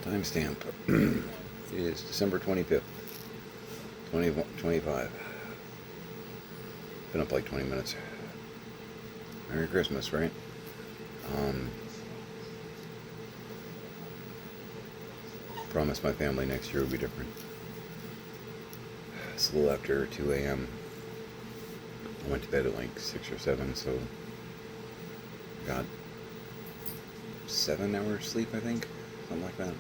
Timestamp is December 25th, 2025. Been up like 20 minutes. Merry Christmas, right? Promised my family next year would be different. It's a little after 2 a.m. I went to bed at like 6 or 7, so got 7 hours sleep, I think. Something like that.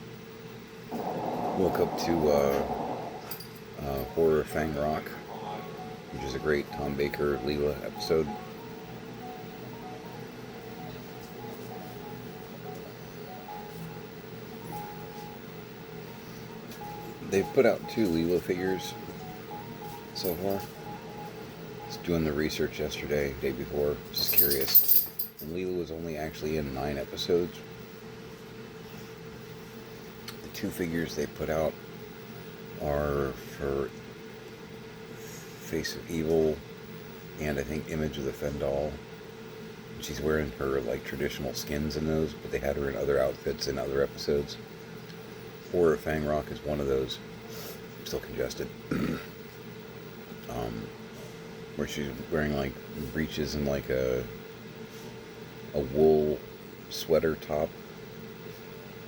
Woke up to Horror Fang Rock, which is a great Tom Baker Leela episode. They've put out 2 Leela figures so far. Just doing the research yesterday, day before, just curious. And Leela was only actually in 9 episodes. The 2 figures they put out are for Face of Evil and I think Image of the Fendal. She's wearing her like traditional skins in those, but they had her in other outfits in other episodes. Horror Fang Rock is one of those. I'm still congested. Where she's wearing like breeches and like a wool sweater top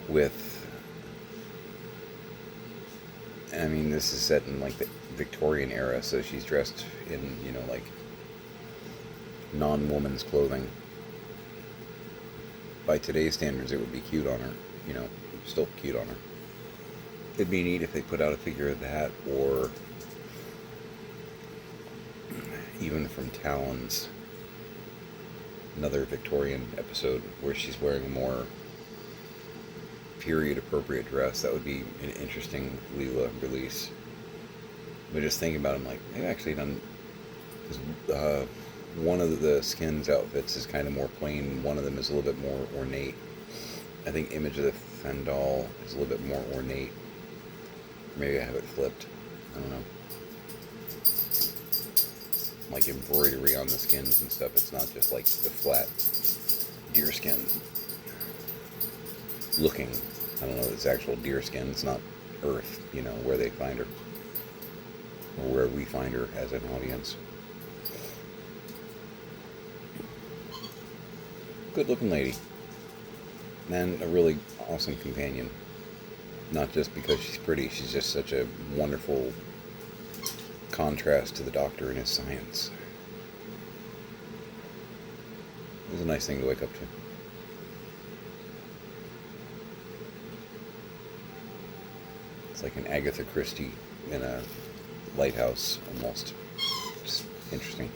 with, I mean, this is set in like the Victorian era, so she's dressed in, like non-woman's clothing. By today's standards, it would be cute on her, still cute on her. It'd be neat if they put out a figure of that, or even from Talons, another Victorian episode where she's wearing a more period-appropriate dress. That would be an interesting Leela release. But just thinking about it, I'm like, they've actually done, because one of the skins outfits is kind of more plain, one of them is a little bit more ornate. I think Image of the Fendal is a little bit more ornate. Maybe I have it flipped. I don't know. Like embroidery on the skins and stuff. It's not just like the flat deer skin looking. I don't know. It's actual deer skin. It's not earth, where they find her. Or where we find her as an audience. Good looking lady. And a really awesome companion. Not just because she's pretty, she's just such a wonderful contrast to the Doctor and his science. It was a nice thing to wake up to. It's like an Agatha Christie in a lighthouse, almost. Just interesting.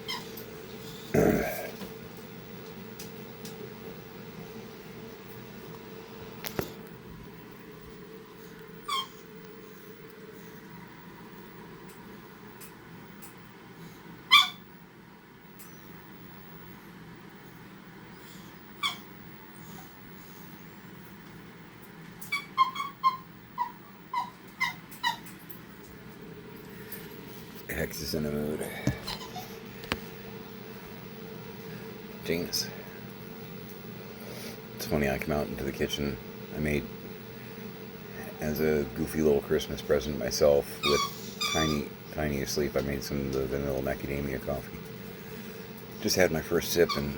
Hex is in a mood. Genius. It's funny, I come out into the kitchen. I made, as a goofy little Christmas present myself, with Tiny asleep, I made some of the vanilla macadamia coffee. Just had my first sip, and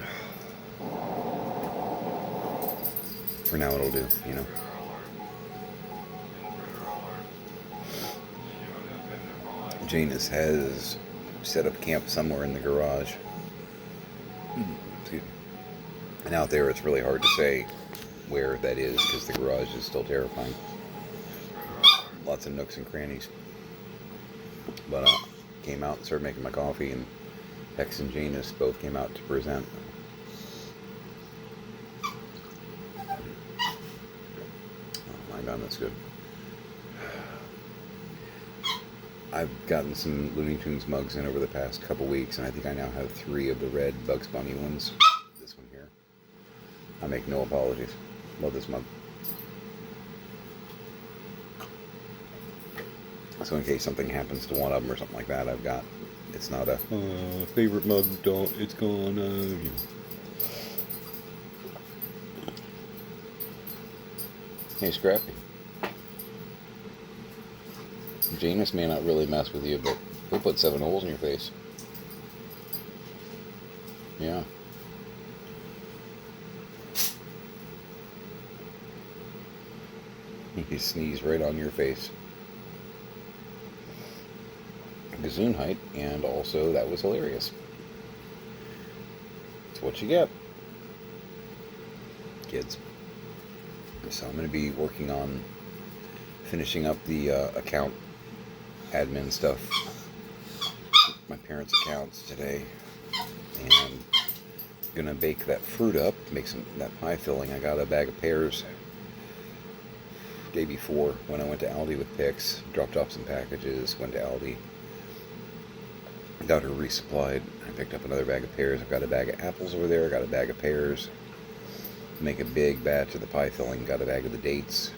for now it'll do, Janus has set up camp somewhere in the garage. And out there it's really hard to say where that is because the garage is still terrifying. Lots of nooks and crannies. But came out and started making my coffee, and Hex and Janus both came out to present. Oh my god, that's good. I've gotten some Looney Tunes mugs in over the past couple weeks, and I think I now have 3 of the red Bugs Bunny ones. This one here. I make no apologies. Love this mug. So in case something happens to one of them or something like that, I've got, it's not a favorite mug, it's gone. Hey, Scrappy. Janus may not really mess with you, but he'll put 7 holes in your face. Yeah. He sneezed right on your face. Gesundheit, and also that was hilarious. It's what you get, kids. So I'm going to be working on finishing up the account admin stuff, my parents' accounts today, and gonna bake that fruit up, make some that pie filling. I got a bag of pears day before when I went to Aldi with Pix, dropped off some packages, went to Aldi, got her resupplied. I picked up another bag of pears. I've got a bag of apples over there. I got a bag of pears. Make a big batch of the pie filling. Got a bag of the dates.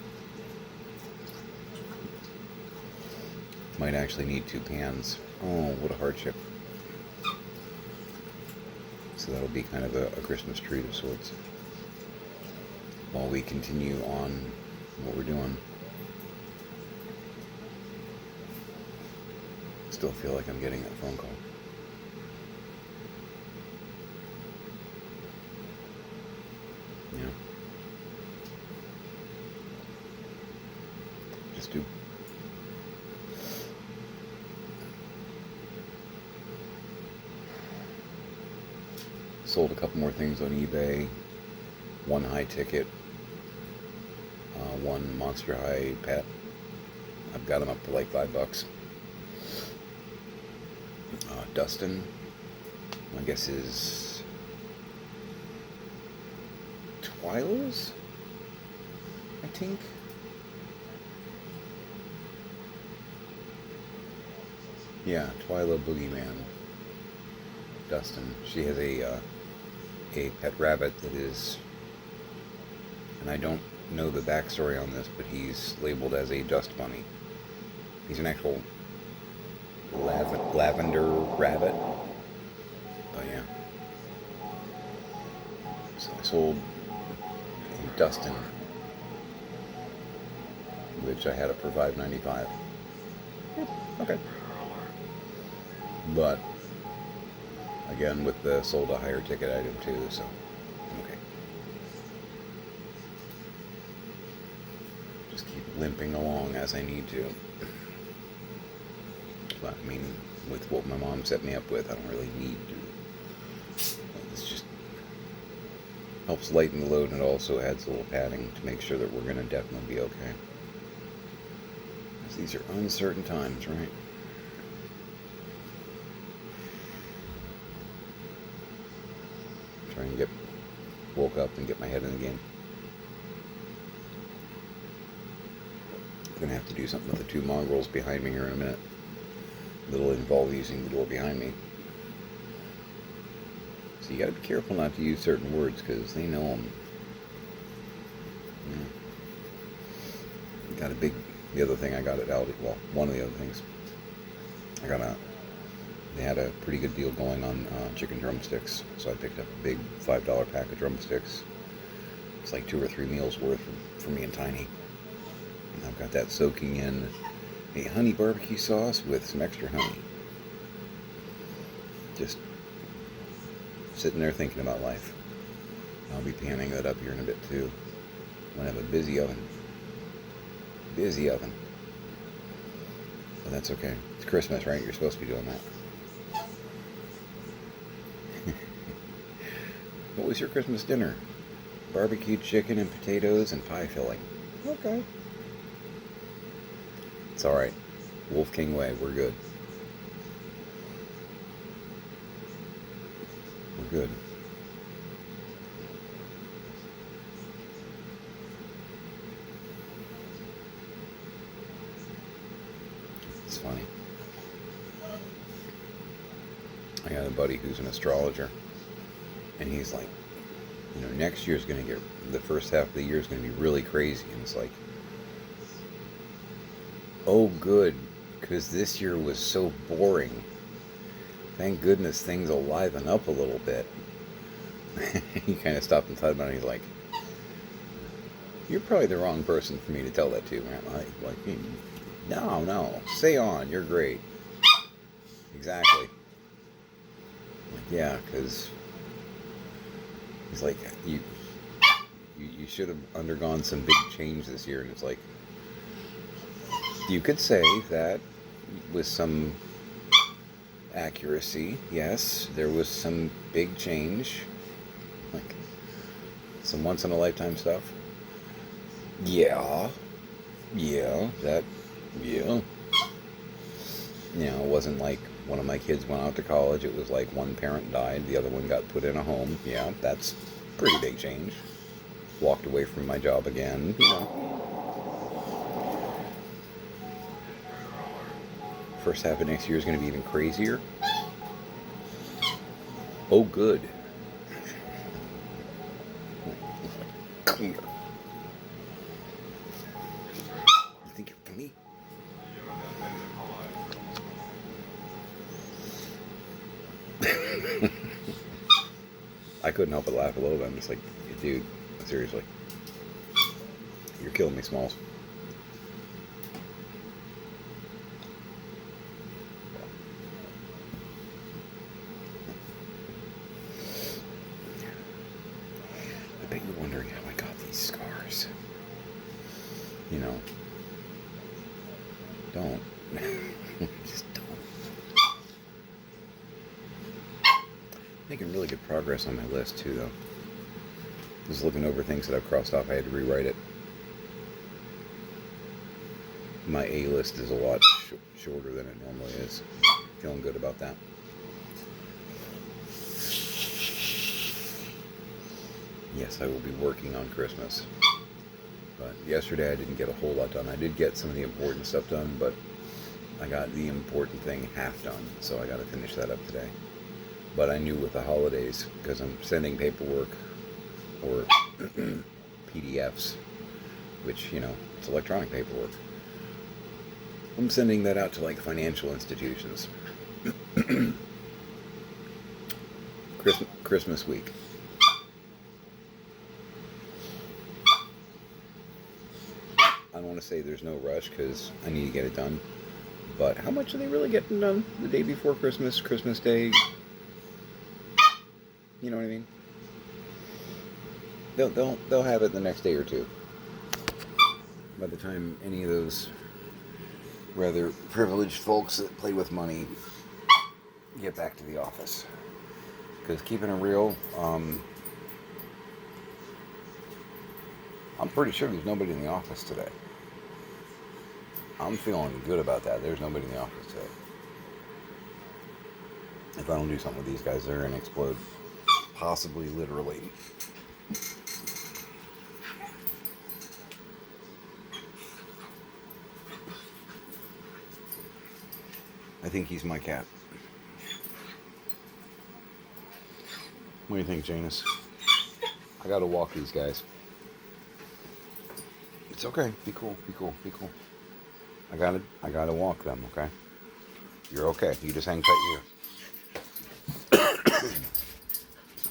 Might actually need 2 pans. Oh, what a hardship. So that'll be kind of a Christmas treat of sorts while we continue on what we're doing. Still feel like I'm getting that phone call. Yeah. Just do. Sold a couple more things on eBay. 1 high ticket. 1 Monster High pet. I've got them up to like $5. Dustin, I guess is Twila's, I think. Yeah, Twyla Boogeyman. Dustin. She has a pet rabbit that is, and I don't know the backstory on this, but he's labeled as a dust bunny. He's an actual lavender rabbit. Oh yeah. So I sold Dustin, which I had up for $5.95. Okay. But again, with the sold a higher ticket item too, so I'm okay. Just keep limping along as I need to. But I mean, with what my mom set me up with, I don't really need to. This just helps lighten the load, and it also adds a little padding to make sure that we're going to definitely be okay. Because these are uncertain times, right? Try and woke up and get my head in the game. I'm going to have to do something with the 2 mongrels behind me here in a minute. It'll involve using the door behind me. So you got to be careful not to use certain words because they know them. Yeah. The other thing I got at Aldi, well, one of the other things, they had a pretty good deal going on chicken drumsticks. So I picked up a big $5 pack of drumsticks. It's like 2 or 3 meals worth for me and Tiny. And I've got that soaking in a honey barbecue sauce with some extra honey. Just sitting there thinking about life. I'll be panning that up here in a bit too. I'm going to have a busy oven. Busy oven. But that's okay. It's Christmas, right? You're supposed to be doing that. What was your Christmas dinner? Barbecued chicken and potatoes and pie filling. Okay. It's alright. Wolf King way. We're good. We're good. It's funny. I got a buddy who's an astrologer, and he's like, next year's going to get, the first half of the year is going to be really crazy. And it's like, oh good, because this year was so boring. Thank goodness things will liven up a little bit. He kind of stopped and thought about it. He's like, you're probably the wrong person for me to tell that to, man. No, no, stay on. You're great. Exactly. Like, yeah, because he's like, you should have undergone some big change this year. And it's like, you could say that with some accuracy, yes, there was some big change, like some once in a lifetime stuff. Yeah, yeah, that, yeah. It wasn't like one of my kids went out to college. It was like one parent died, the other one got put in a home. Yeah, that's pretty big change. Walked away from my job again. First half of next year is going to be even crazier. Oh, good. Come here. You think you're funny? I couldn't help but laugh a little bit. I'm just like, dude, seriously. You're killing me, Smalls. I bet you're wondering how I got these scars. Don't. Just don't. Making really good progress on my list, too, though. Just looking over things that I've crossed off, I had to rewrite it. My A list is a lot shorter than it normally is. Feeling good about that. Yes, I will be working on Christmas. But yesterday I didn't get a whole lot done. I did get some of the important stuff done, but I got the important thing half done, so I got to finish that up today. But I knew with the holidays, because I'm sending paperwork or PDFs, which, it's electronic paperwork. I'm sending that out to like financial institutions. Christmas week. I don't want to say there's no rush because I need to get it done. But how much are they really getting done the day before Christmas, Christmas Day? You know what I mean? They'll have it the next day or two. By the time any of those rather privileged folks that play with money get back to the office. Because keeping it real, I'm pretty sure there's nobody in the office today. I'm feeling good about that. There's nobody in the office today. If I don't do something with these guys, they're going to explode. Possibly literally. I think he's my cat. What do you think, Janus? I gotta walk these guys. It's okay. Be cool. Be cool. Be cool. I gotta walk them. Okay. You're okay. You just hang tight here.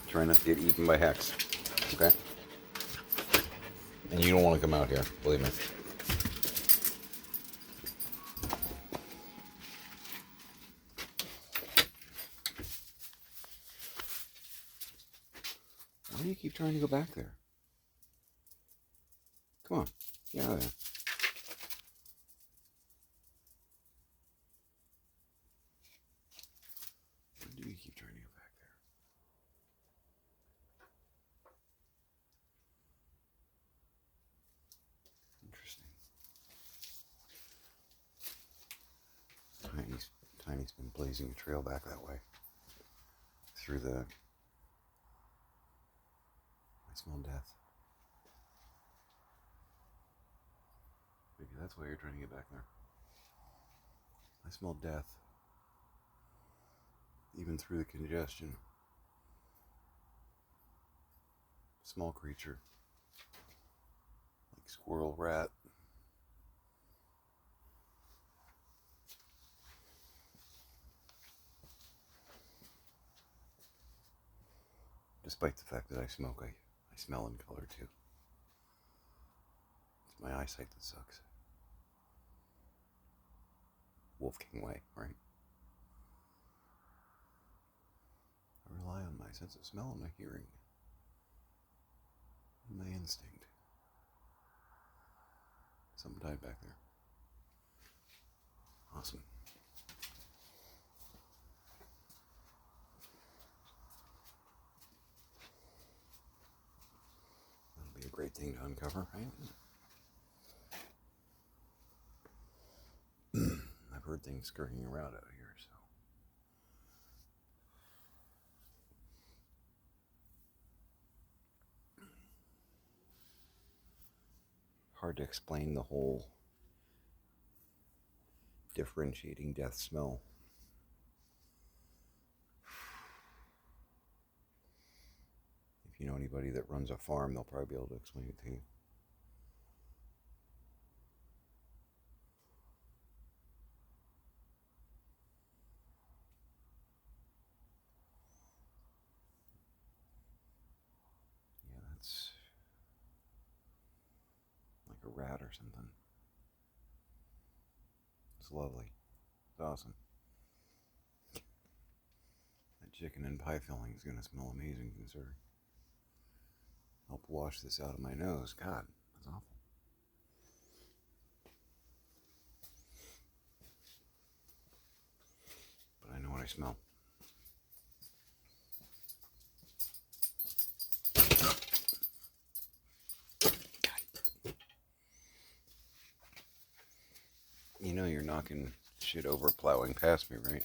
Trying not to get eaten by Hex. Okay. And you don't want to come out here. Believe me. Why do you keep trying to go back there? Come on. Get out of there. Why do you keep trying to go back there? Interesting. Tiny's been blazing a trail back that way. Through the... I smell death. Maybe that's why you're trying to get back there. I smell death. Even through the congestion. Small creature. Like squirrel, rat. Despite the fact that I smoke, I smell in color too. It's my eyesight that sucks. Wolfgang way, right? I rely on my sense of smell and my hearing and my instinct. Something died back there. Awesome. That'll be a great thing to uncover, right? I've heard things scurrying around out here, so. Hard to explain the whole differentiating death smell. If you know anybody that runs a farm, they'll probably be able to explain it to you. Yeah, that's like a rat or something. It's lovely. It's awesome. That chicken and pie filling is going to smell amazing, considering. Help wash this out of my nose. God, that's awful. But I know what I smell. You know you're knocking shit over plowing past me, right?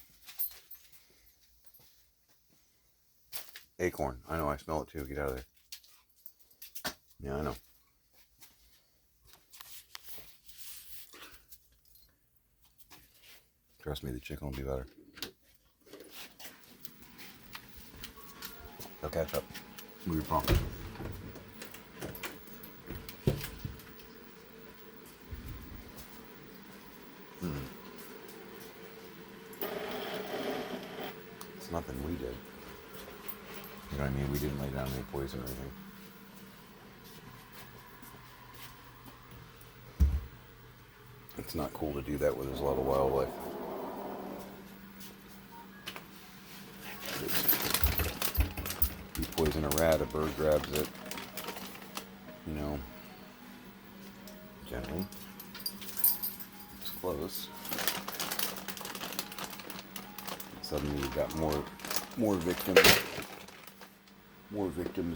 Acorn. I know, I smell it too. Get out of there. Yeah, I know. Trust me, the chicken will be better. They'll catch up. Move your phone. It's nothing we did. You know what I mean? We didn't lay down any poison or anything. It's not cool to do that when there's a lot of wildlife. You poison a rat, a bird grabs it, you know, gently. It's close. And suddenly you've got more victims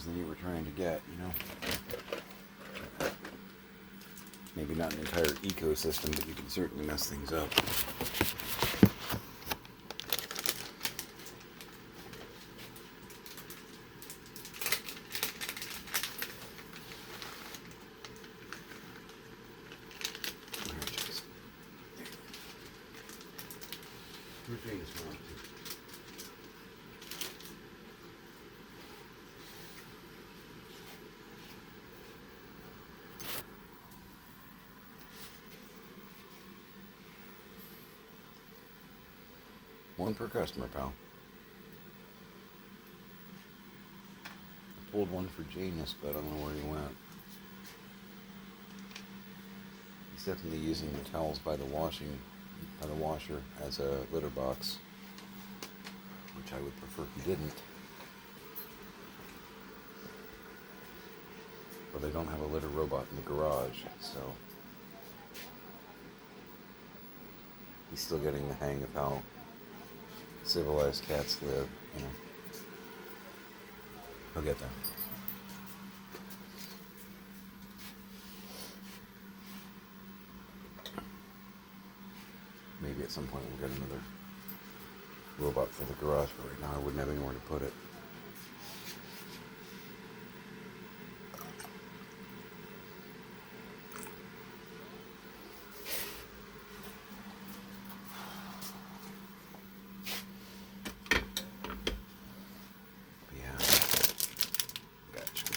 than you were trying to get, you know. Maybe not an entire ecosystem, but you can certainly mess things up. One per customer, pal. I pulled one for Janus, but I don't know where he went. He's definitely using the towels by the washer as a litter box, which I would prefer he didn't. But I don't have a litter robot in the garage, so he's still getting the hang of how civilized cats live, you know. He'll get there. Maybe at some point we'll get another robot for the garage, but right now I wouldn't have anywhere to put it.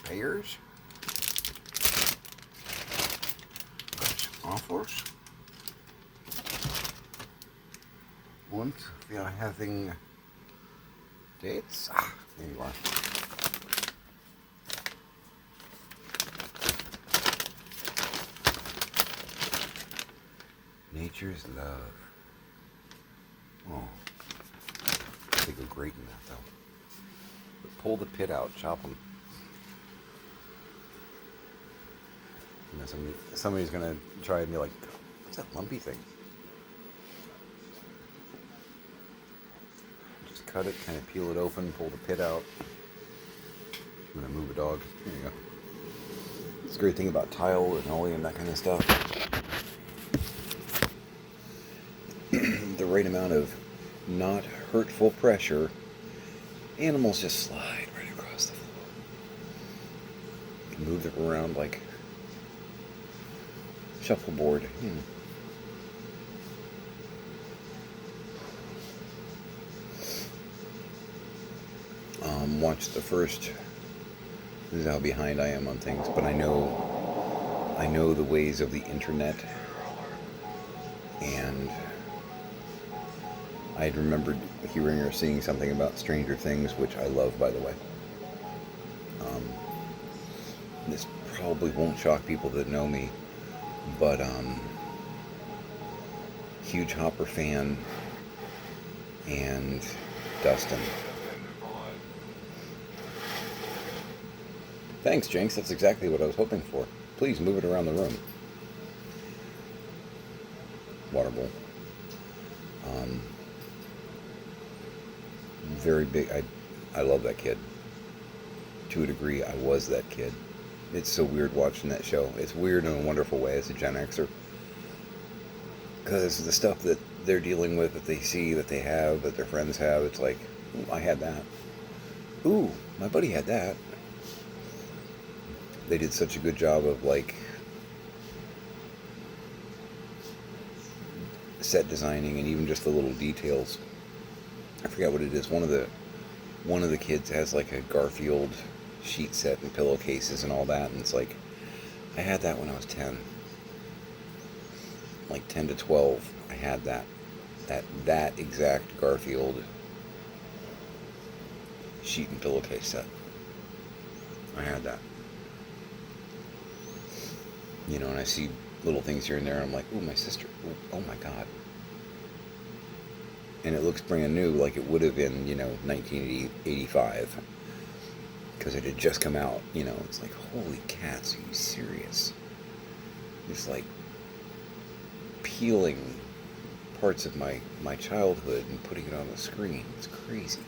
Pears, offers, und wir having dates. There you are. Nature's love. Oh, they go great in that though. But pull the pit out, chop them. You know, somebody's gonna try and be like, "What's that lumpy thing?" Just cut it, kind of peel it open, pull the pit out. I'm gonna move a dog. There you go. It's a great thing about tile, linoleum, that kind of stuff. The right amount of not hurtful pressure, animals just slide right across the floor. You can move them around like shuffleboard. Watched the first. This is how behind I am on things, but I know the ways of the internet, and I had remembered hearing or seeing something about Stranger Things, which I love, by the way. This probably won't shock people that know me, but huge Hopper fan, and Dustin. Thanks, Jinx. That's exactly what I was hoping for. Please move it around the room. Water bowl. Very big. I love that kid. To a degree, I was that kid. It's so weird watching that show. It's weird in a wonderful way as a Gen Xer. Because the stuff that they're dealing with, that they see, that they have, that their friends have, it's like, ooh, I had that. Ooh, my buddy had that. They did such a good job of like set designing and even just the little details. I forget what it is. One of the kids has like a Garfield sheet set and pillowcases and all that, and it's like, I had that when I was 10. Like 10 to 12, I had that exact Garfield sheet and pillowcase set. I had that. You know, and I see little things here and there, and I'm like, ooh, my sister. Ooh, oh my God. And it looks brand new, like it would have been, 1985. Because it had just come out, It's like, holy cats, are you serious? It's like peeling parts of my childhood and putting it on the screen. It's crazy.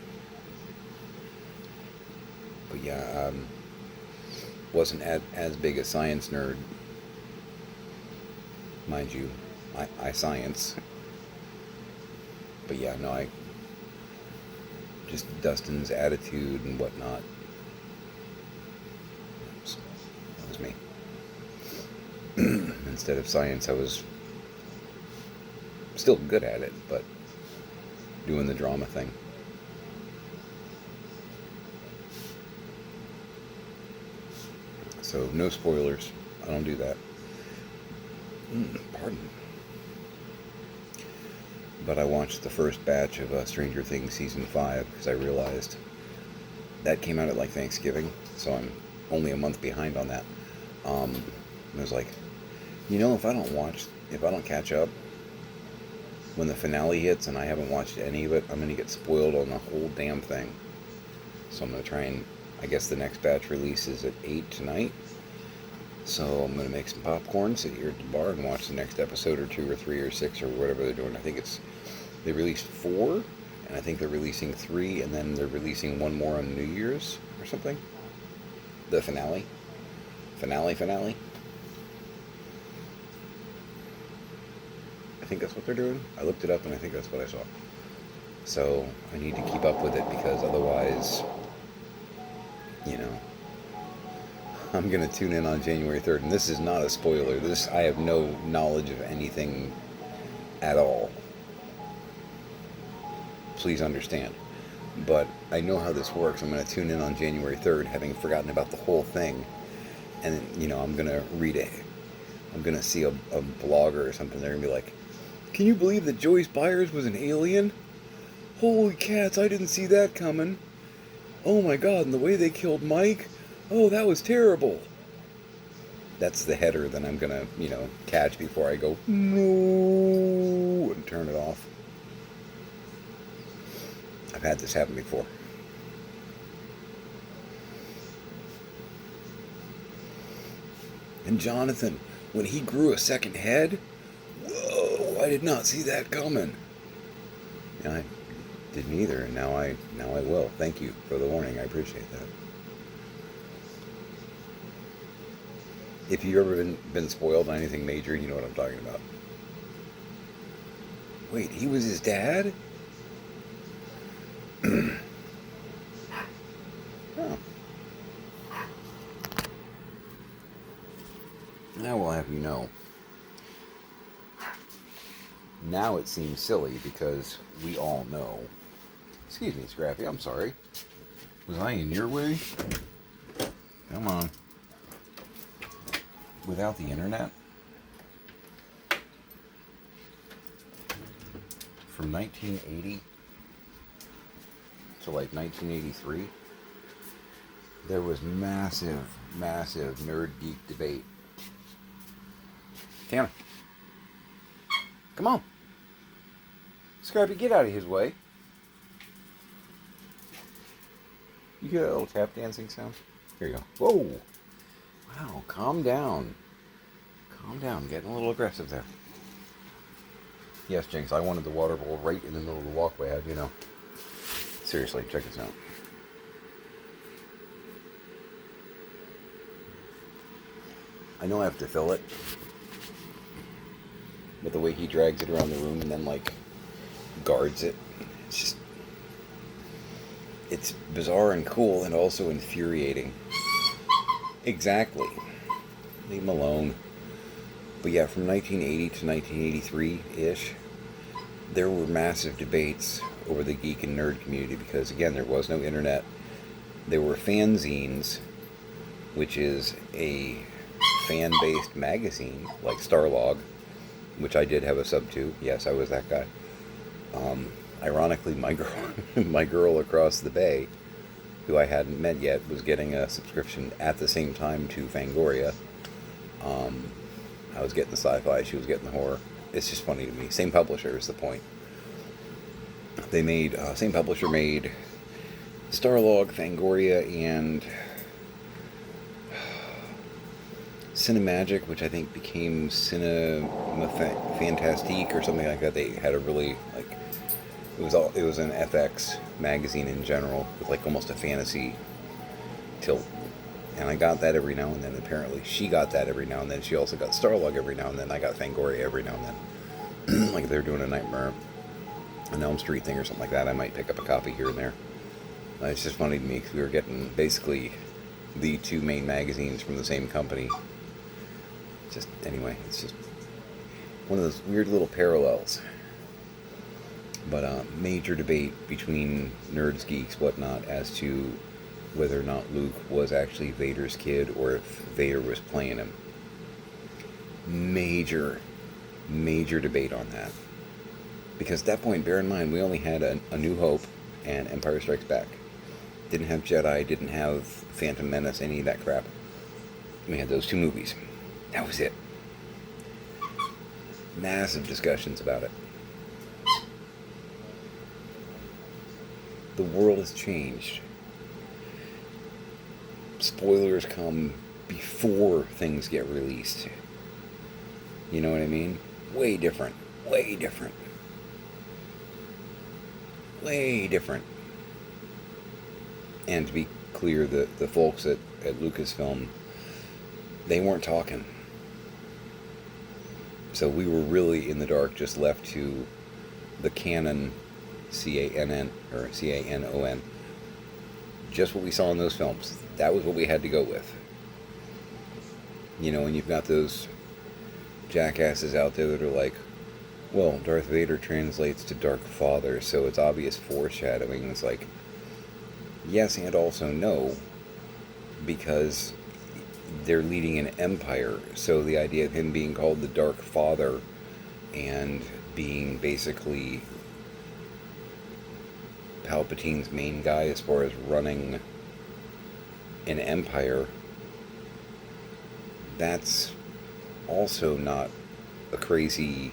But yeah, wasn't as big a science nerd. Mind you, I science. But yeah, no, I just Dustin's attitude and whatnot. That was me. Instead of science, I was still good at it, but doing the drama thing. So no spoilers. I don't do that. Pardon. But I watched the first batch of Stranger Things Season 5 because I realized that came out at like Thanksgiving, so I'm only a month behind on that. I was like, if I don't catch up when the finale hits and I haven't watched any of it, I'm going to get spoiled on the whole damn thing. So I'm going to try and, I guess the next batch releases at 8 tonight. So I'm going to make some popcorn, sit here at the bar, and watch the next episode or 2 or 3 or 6 or whatever they're doing. I think they released 4, and I think they're releasing 3, and then they're releasing one more on New Year's or something. The finale. Finale. I think that's what they're doing. I looked it up, and I think that's what I saw. So I need to keep up with it because otherwise, I'm going to tune in on January 3rd, and this is not a spoiler. I have no knowledge of anything at all. Please understand. But I know how this works. I'm going to tune in on January 3rd, having forgotten about the whole thing. And, I'm going to read it. I'm going to see a blogger or something. They're going to be like, can you believe that Joyce Byers was an alien? Holy cats, I didn't see that coming. Oh my God, and the way they killed Mike? Oh, that was terrible. That's the header that I'm going to, catch before I go, no, and turn it off. had this happen before. And Jonathan, when he grew a second head, whoa, I did not see that coming. And I didn't either, and now I will. Thank you for the warning. I appreciate that. If you've ever been spoiled on anything major, you know what I'm talking about. Wait, he was his dad? Oh. Now we'll have you know. Now it seems silly because we all know. Excuse me, Scrappy, I'm sorry. Was I in your way? Come on. Without the internet? From 1980 to like 1983, there was massive nerd geek debate. Tanner, come on. Scrappy, get out of his way. You hear that little tap dancing sound? Here you go. Whoa. Wow, calm down. Calm down, getting a little aggressive there. Yes, Jinx, I wanted the water bowl right in the middle of the walkway, how'd you know? Seriously, check this out. I know I have to fill it, but the way he drags it around the room and then, like, guards it, it's just... It's bizarre and cool and also infuriating. Exactly. Leave him alone. But yeah, from 1980 to 1983-ish, there were massive debates over the geek and nerd community because, again, there was no internet. There were fanzines, which is a fan-based magazine, like Starlog, which I did have a sub to. Yes, I was that guy. Ironically, my girl across the bay, who I hadn't met yet, was getting a subscription at the same time to Fangoria. I was getting the sci-fi, she was getting the horror. It's just funny to me. Same publisher is the point. They made, same publisher made Starlog, Fangoria, and Cinemagic, which I think became Cinema Fantastique or something like that. They had a really, like, it was an FX magazine in general with like almost a fantasy tilt. And I got that every now and then. Apparently, she got that every now and then. She also got Starlog every now and then. I got Fangoria every now and then. Like if they're doing an Elm Street thing or something like that, I might pick up a copy here and there. It's just funny to me because we were getting basically the two main magazines from the same company. Just anyway, it's just one of those weird little parallels. But major debate between nerds, geeks, whatnot, as to whether or not Luke was actually Vader's kid or if Vader was playing him. Major debate on that. Because at that point, bear in mind, we only had a New Hope and Empire Strikes Back. Didn't have Jedi, didn't have Phantom Menace, any of that crap. We had those two movies. That was it. Massive discussions about it. The world has changed. Spoilers come before things get released. You know what I mean? Way different. Way different. Way different. And to be clear, the folks at Lucasfilm, they weren't talking. So we were really in the dark, just left to the canon, C-A-N-N, or C-A-N-O-N. Just what we saw in those films. That was what we had to go with. You know, and you've got those jackasses out there that are like, well, Darth Vader translates to Dark Father, so it's obvious foreshadowing. And it's like, yes and also no, because they're leading an empire. So the idea of him being called the Dark Father and being basically Palpatine's main guy as far as running an empire, that's also not a crazy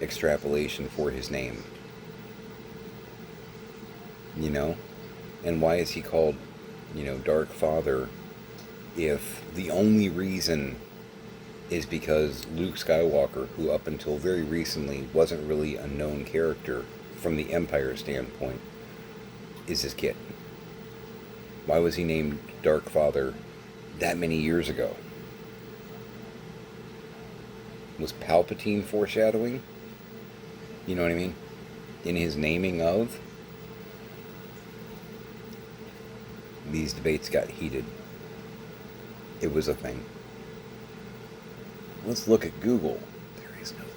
extrapolation for his name. you know? And why is he called, Dark Father if the only reason is because Luke Skywalker, who up until very recently wasn't really a known character from the Empire standpoint, is his kid? Why was he named Dark Father that many years ago? Was Palpatine foreshadowing? You know what I mean? In his naming of? These debates got heated. It was a thing. Let's look at Google. There is no Google.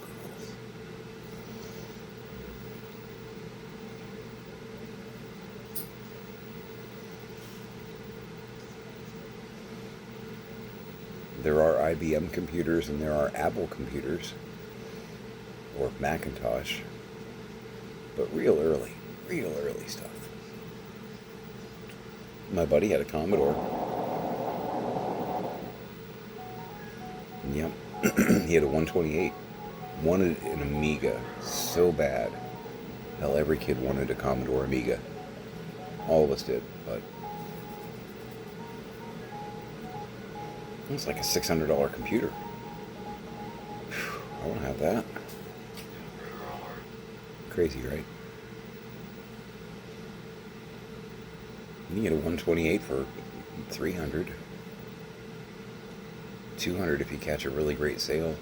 There are IBM computers and there are Apple computers, or Macintosh, but real early stuff. My buddy had a Commodore. Yep. He had a 128. Wanted an Amiga so bad. Hell, every kid wanted a Commodore Amiga. All of us did, but it's like a $600 computer. Whew, I want to have that. Crazy, right? You can get a 128 for 300, 200 if you catch a really great sale,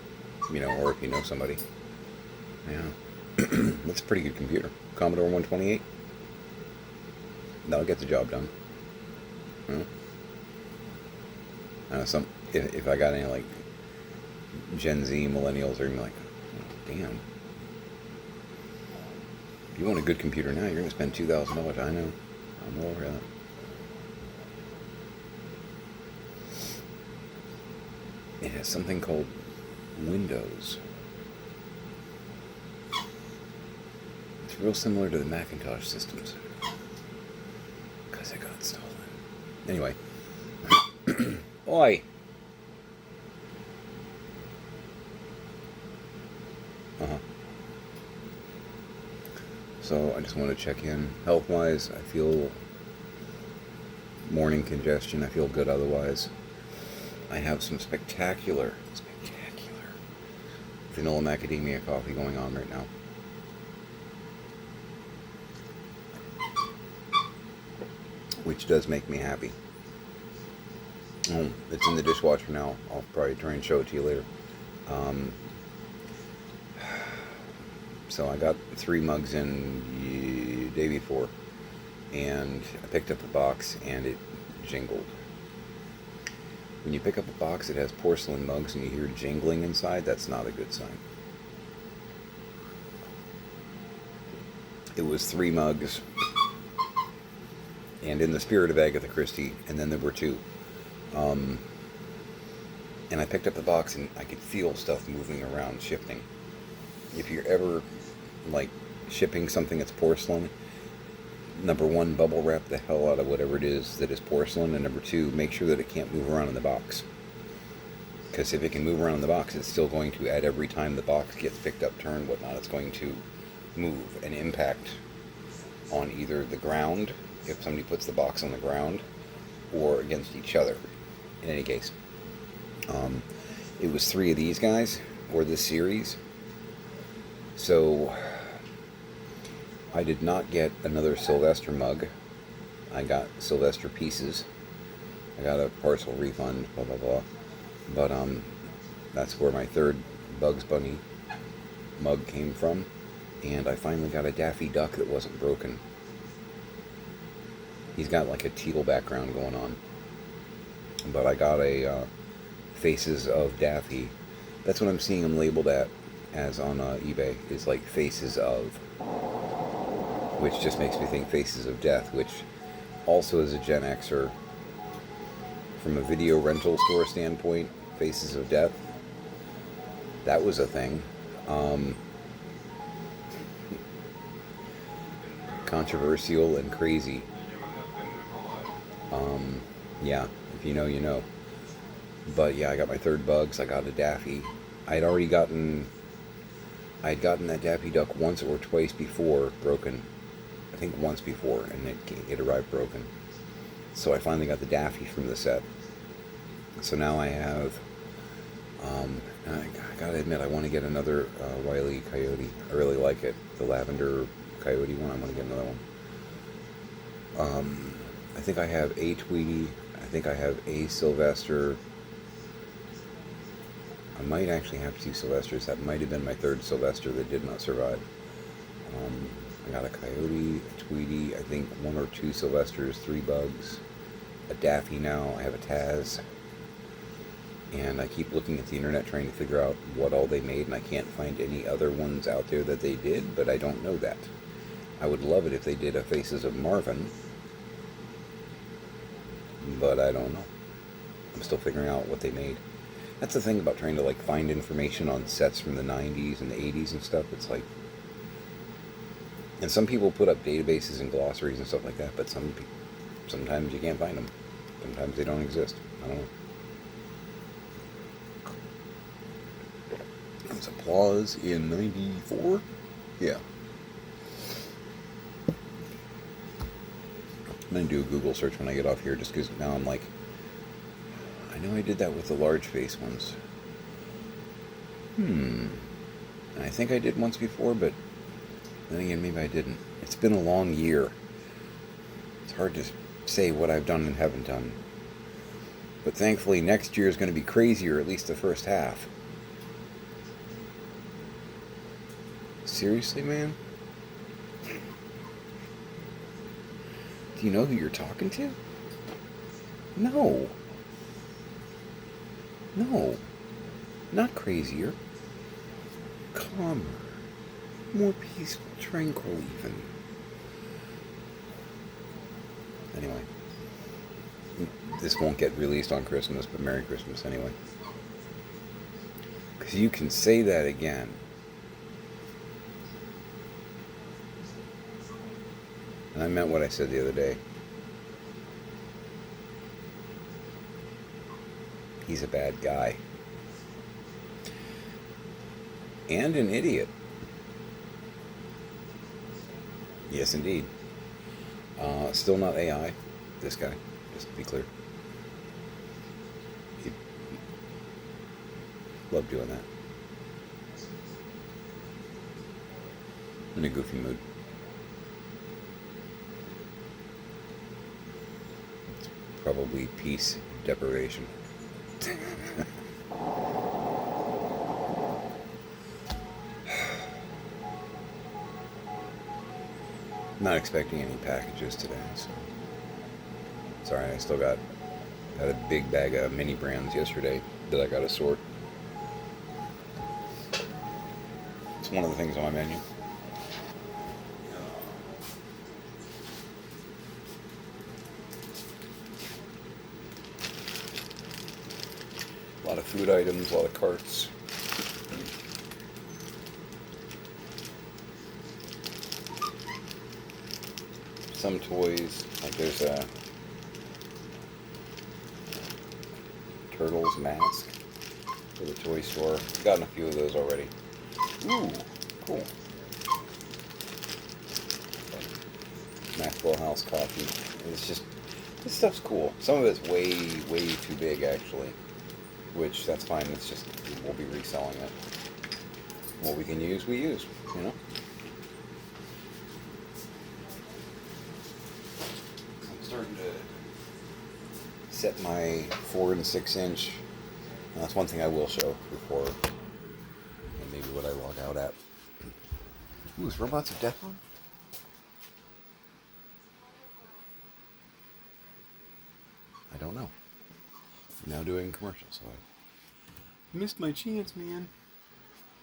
or if you know somebody. Yeah, that's a pretty good computer. Commodore 128. That'll get the job done. If I got any like Gen Z millennials, are gonna be like, oh, damn. If you want a good computer now, you're gonna spend $2,000. I know. I'm over that. It has something called Windows. It's real similar to the Macintosh systems. Because it got stolen. Anyway. Oi! So I just want to check in. Health-wise, I feel morning congestion. I feel good otherwise. I have some spectacular vanilla macadamia coffee going on right now. Which does make me happy. Oh, it's in the dishwasher now. I'll probably try and show it to you later. So I got 3 mugs in the day before, and I picked up the box and it jingled. When you pick up a box that has porcelain mugs and you hear jingling inside, that's not a good sign. It was 3 mugs, and in the spirit of Agatha Christie, and then there were 2. And I picked up the box and I could feel stuff moving around, shifting. If you're ever like shipping something that's porcelain, number 1, bubble wrap the hell out of whatever it is that is porcelain, and number 2, make sure that it can't move around in the box. Because if it can move around in the box, it's still going to, at every time the box gets picked up, turned, whatnot, it's going to move and impact on either the ground, if somebody puts the box on the ground, or against each other. In any case, it was 3 of these guys, or this series. So I did not get another Sylvester mug. I got Sylvester pieces. I got a parcel refund, blah, blah, blah. But that's where my 3rd Bugs Bunny mug came from. And I finally got a Daffy Duck that wasn't broken. He's got like a teal background going on. But I got a Faces of Daffy. That's what I'm seeing him labeled as on eBay, is like Faces of, which just makes me think Faces of Death, which also is a Gen Xer. From a video rental store standpoint, Faces of Death, that was a thing. Controversial and crazy. Yeah, if you know, you know. But yeah, I got my 3rd Bugs. I got a Daffy. I'd gotten that Daffy Duck once or twice before, broken. I think once before, and it arrived broken. So I finally got the Daffy from the set. So now I have, and I gotta admit, I want to get another Wile E. Coyote. I really like it. The lavender coyote one, I want to get another one. I think I have a Tweety. I think I have a Sylvester. I might actually have two Sylvesters. That might have been my third Sylvester that did not survive. I got a Coyote, a Tweety, I think one or two Sylvesters, 3 bugs, a Daffy now, I have a Taz. And I keep looking at the internet trying to figure out what all they made, and I can't find any other ones out there that they did, but I don't know that. I would love it if they did a Faces of Marvin, but I don't know. I'm still figuring out what they made. That's the thing about trying to like find information on sets from the 90s and the 80s and stuff. It's like, and some people put up databases and glossaries and stuff like that, but sometimes you can't find them. Sometimes they don't exist. I don't know. It was Applause in 94? Yeah. I'm going to do a Google search when I get off here, just because now I'm like, I know I did that with the large face ones. And I think I did once before, but then again, maybe I didn't. It's been a long year. It's hard to say what I've done and haven't done. But thankfully, next year is going to be crazier, at least the first half. Seriously, man? Do you know who you're talking to? No. No. Not crazier. Calmer. More peaceful, tranquil even. Anyway. This won't get released on Christmas, but Merry Christmas anyway. Because you can say that again. And I meant what I said the other day. He's a bad guy. And an idiot. Yes, indeed. Still not AI, this guy, just to be clear. He loved doing that. In a goofy mood. It's probably peace deprivation. Not expecting any packages today, so sorry. I still had a big bag of mini brands yesterday that I got to sort. It's one of the things on my menu. A lot of food items, a lot of carts. Some toys, like there's a Turtles mask for the toy store. I've gotten a few of those already. Ooh, cool. Maxwell House coffee. It's just, this stuff's cool. Some of it's way, way too big actually, which that's fine. It's just, we'll be reselling it. What we can use, we use, you know? Starting to set my 4 and 6 inch. That's one thing I will show before, and maybe what I log out at. Ooh, is Robots of Death on? I don't know. I'm now doing commercials, so I missed my chance, man.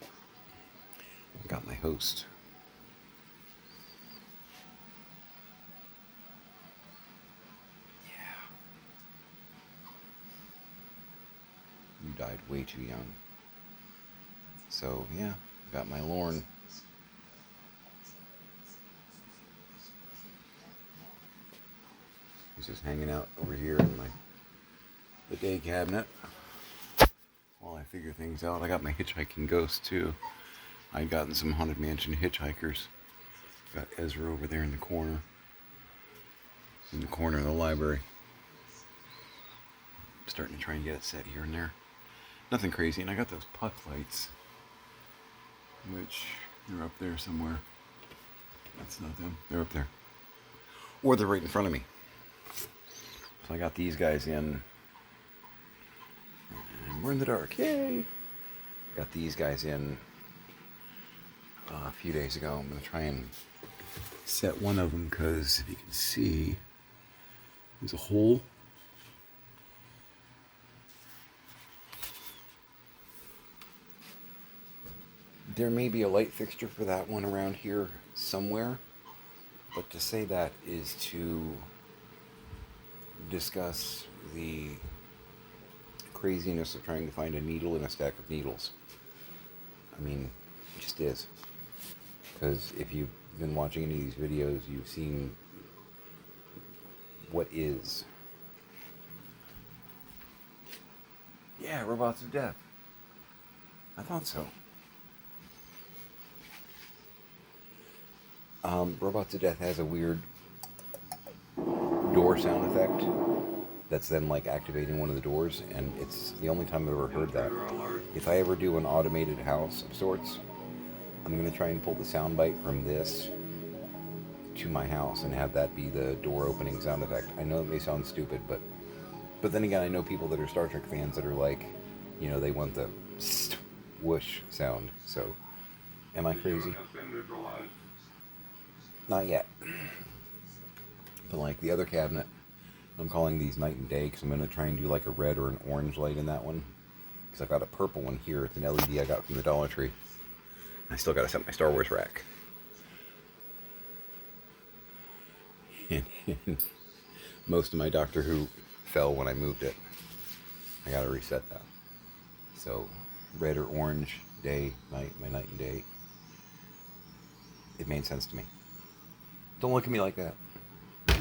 I got my host. You died way too young. So, yeah, got my Lorne. He's just hanging out over here in the day cabinet while I figure things out. I got my hitchhiking ghost, too. I'd gotten some Haunted Mansion hitchhikers Got Ezra over there in the corner. In the corner of the library. I'm starting to try and get it set here and there. Nothing crazy. And I got those puck lights, which they're up there somewhere. That's not them. They're up there. Or they're right in front of me. So I got these guys in. And we're in the dark. Yay! Got these guys in a few days ago. I'm going to try and set one of them because if you can see, there's a hole. There may be a light fixture for that one around here somewhere, but to say that is to discuss the craziness of trying to find a needle in a stack of needles. I mean, it just is. Because if you've been watching any of these videos, you've seen what is. Yeah, Robots of Death. I thought so. Robots of Death has a weird door sound effect that's then like activating one of the doors, and it's the only time I've ever heard that. If I ever do an automated house of sorts, I'm going to try and pull the soundbite from this to my house and have that be the door opening sound effect. I know it may sound stupid, but then again, I know people that are Star Trek fans that are like, you know, they want the whoosh sound. So, am I crazy? Not yet. But like the other cabinet, I'm calling these night and day because I'm going to try and do like a red or an orange light in that one. Because I've got a purple one here. It's an LED I got from the Dollar Tree. I still got to set my Star Wars rack. And most of my Doctor Who fell when I moved it. I got to reset that. So red or orange, day, night, my night and day. It made sense to me. Don't look at me like that. And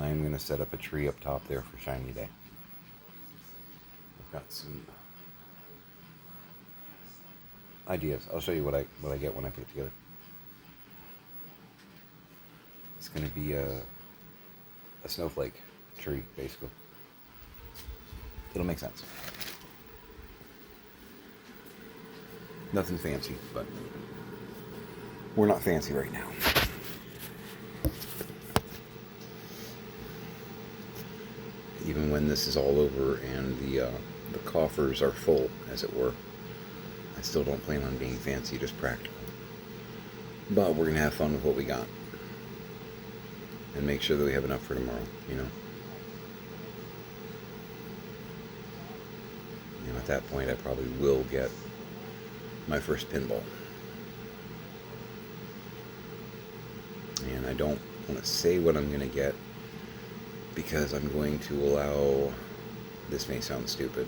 I'm going to set up a tree up top there for Shiny Day. I've got some ideas. I'll show you what I get when I put it together. It's going to be a snowflake tree, basically. It'll make sense. Nothing fancy, but we're not fancy right now. Even when this is all over and the coffers are full, as it were, I still don't plan on being fancy, just practical. But we're going to have fun with what we got. And make sure that we have enough for tomorrow, you know. And at that point, I probably will get my first pinball. And I don't want to say what I'm going to get because I'm going to allow, this may sound stupid,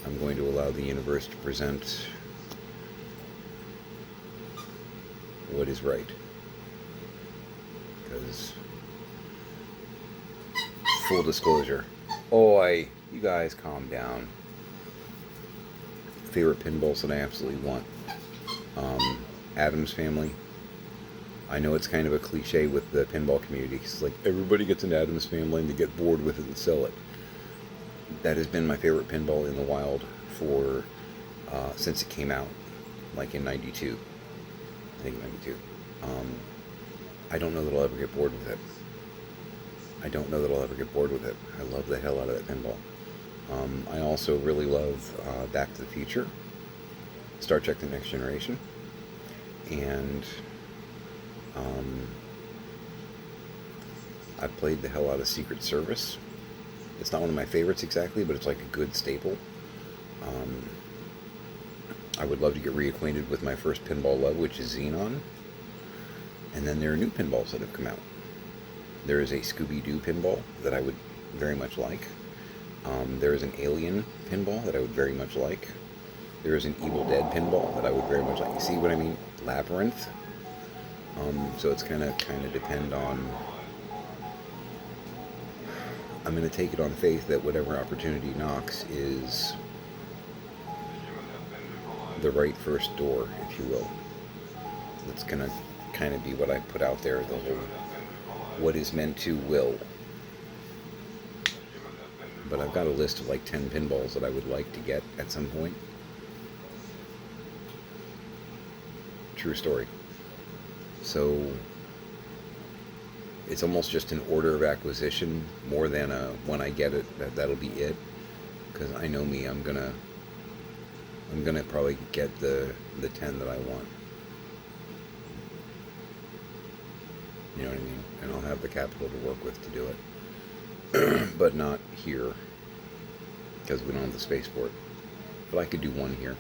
I'm going to allow the universe to present what is right. Because, full disclosure, you guys calm down. Favorite pinballs that I absolutely want. Addams Family. I know it's kind of a cliche with the pinball community, because like everybody gets an Addams Family and they get bored with it and sell it. That has been my favorite pinball in the wild for since it came out, like in '92. I think '92. I don't know that I'll ever get bored with it. I love the hell out of that pinball. I also really love Back to the Future, Star Trek The Next Generation, and I've played the hell out of Secret Service. It's not one of my favorites exactly, but it's like a good staple. I would love to get reacquainted with my first pinball love, which is Xenon. And then there are new pinballs that have come out. There is a Scooby-Doo pinball that I would very much like. There is an Alien pinball that I would very much like. There is an Evil Dead pinball that I would very much like. You see what I mean? Labyrinth. So it's kind of depend on. I'm going to take it on faith that whatever opportunity knocks is the right first door, if you will. That's gonna kind of be what I put out there. The whole what is meant to will. But I've got a list of like 10 pinballs that I would like to get at some point. True story. So it's almost just an order of acquisition more than a when I get it that'll be it. Because I know me, I'm gonna probably get the 10 that I want. You know what I mean? And I'll have the capital to work with to do it. But not here. Because we don't have the space for it. But I could do one here.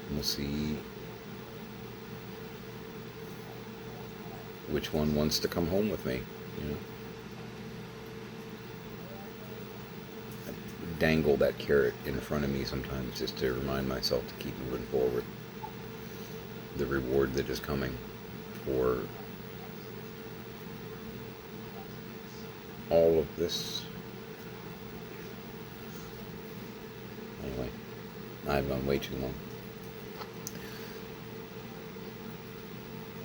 And we'll see which one wants to come home with me, you know? I dangle that carrot in front of me sometimes just to remind myself to keep moving forward. The reward that is coming for all of this. Anyway, I've gone way too long.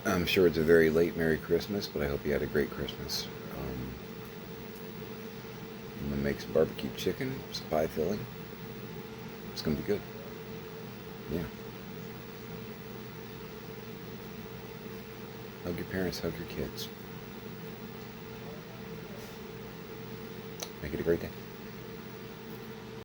I'm sure it's a very late Merry Christmas, but I hope you had a great Christmas. I'm going to make some barbecue chicken, some pie filling. It's going to be good. Yeah. Hug your parents, hug your kids. Make it a great day.